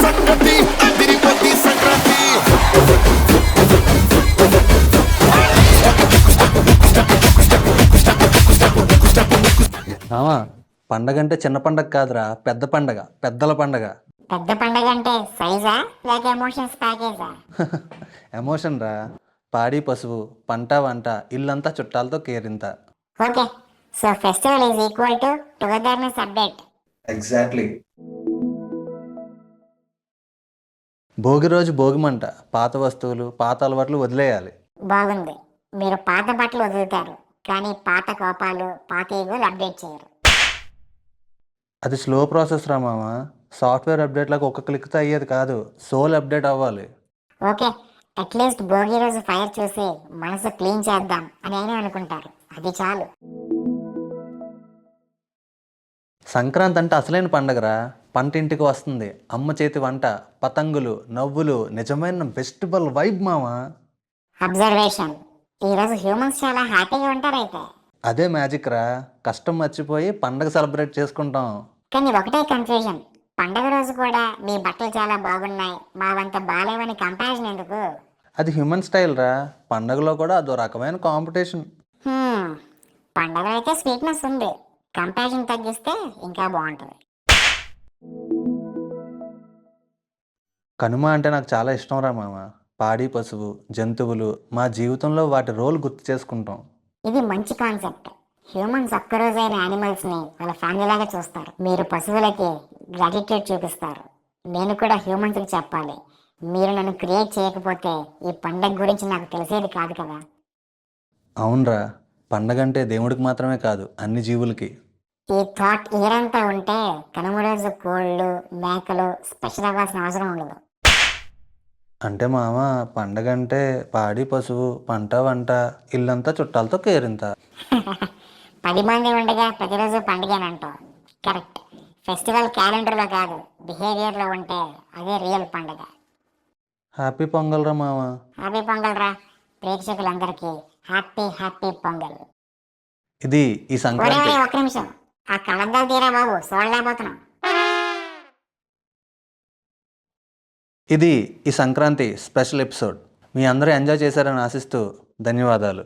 సంగతి అదిరిపోద్ది సంక్రాంతి. మామా, పండగ అంటే చిన్న పండగ కాదురా, పెద్ద పండగ, పెద్దల పండగ. పెద్ద పండగ అంటే సైజా లేక ఎమోషన్స్ ప్యాకేజా? ఎమోషన్ రా. పాడి పశువు, పంట వంట, ఇల్లంతా చుట్టాలతో కేరింత. Okay, so festival is equal to togetherness update. Exactly. Bhogi రోజు భోగిమంట, పాత వస్తువులు, పాత అలవాట్లు వదిలేయాలి. బాగుంది. మీరు పాత బట్టలు వదులుతారు కానీ పాత కోపాలు, పాత ఈగోలు అప్డేట్ చేయరు. అది స్లో ప్రాసెస్ రా మామ. సాఫ్ట్వేర్ అప్డేట్లకు ఒక్క క్లిక్తో అయ్యేది కాదు, సోల్ అప్డేట్ అవ్వాలి. ఓకే, అట్లీస్ట్ భోగి రోజు ఫైర్ చూసి మనసు క్లీన్ చేద్దాం అని అయినా అనుకుంటారు, అది చాలు. సంక్రాంతి అంటే అసలైన పండగరా. పంట ఇంటికి వస్తుంది, అమ్మ చేతి వంట, పతంగులు, నవ్వులు, నిజమైన ఫెస్టివల్ వైబ్ మామా. అబ్జర్వేషన్, ఈరోజు హ్యూమన్స్ చాలా హ్యాపీగా ఉంటారైతే. అదే మ్యాజిక్ రా. కష్టం మర్చిపోయి పండగ సెలబ్రేట్ చేసుకుంటాం. కానీ ఒకటే కన్ఫ్యూజన్, పండగ రోజు కూడా మీ బట్టలు చాలా బాగున్నాయి, మావంత బాలేవని కంపారిజన్ ఎందుకు? అది హ్యూమన్ స్టైల్ రా. పండగలో కూడా అదో రకమైన కాంపిటీషన్. పండగలో అయితే స్వీట్నెస్ ఉంది, కంపారిజన్ తగ్గిస్తే ఇంకా బాగుంటుంది. కనుమ అంటే నాకు చాలా ఇష్టం రా మామ. పాడి పశువు, జంతువులు, మా జీవితంలో వాటి రోల్ గుర్తు చేసుకుంటాం. ఇది మంచి కాన్సెప్ట్. హ్యూమన్స్ ఒక్కరోజైన యానిమల్స్ని వాళ్ళ ఫ్యామిలీ లాగా చూస్తారు. మీరు పశువులకి గ్రాటిట్యూడ్ చూపిస్తారు. నేను కూడా హ్యూమన్స్కి చెప్పాలి, మీరు నన్ను క్రియేట్ చేయకపోతే ఈ పండగ గురించి నాకు తెలిసేది కాదు కదా. అవునరా, పండగ అంటే దేవుడికి మాత్రమే కాదు, అన్ని జీవులకి. ఈ థాట్ ఇయరంతా ఉంటే కనుమ రోజు కోళ్ళు, మేకలు స్పెషల్ అవ్వాల్సిన అవసరం ఉండదు. అంటే మామ, పండగ అంటే పాడి పశువు, పంట వంట, ఇల్లంతా చుట్టాలతో కేరింత. 10 మంది ఉండగా ప్రతిరోజు పండుగనంటాం. కరెక్ట్. ఫెస్టివల్ క్యాలెండర్లో కాదు, బిహేవియర్లో ఉంటే అదే రియల్ పండుగ. హ్యాపీ పొంగల్ రా మామ. హ్యాపీ పొంగల్ రా. ప్రేక్షకులందరికీ హ్యాపీ హ్యాపీ పొంగల్. ఇది ఈ సంక్రాంతి. ఒక్క నిమిషం, ఆ కళ్ళద్దాలు తీరా బాబు, చూడలేకపోతున్నాం. ఇది ఈ సంక్రాంతి స్పెషల్ ఎపిసోడ్. మీ అందరూ ఎంజాయ్ చేశారని ఆశిస్తూ ధన్యవాదాలు.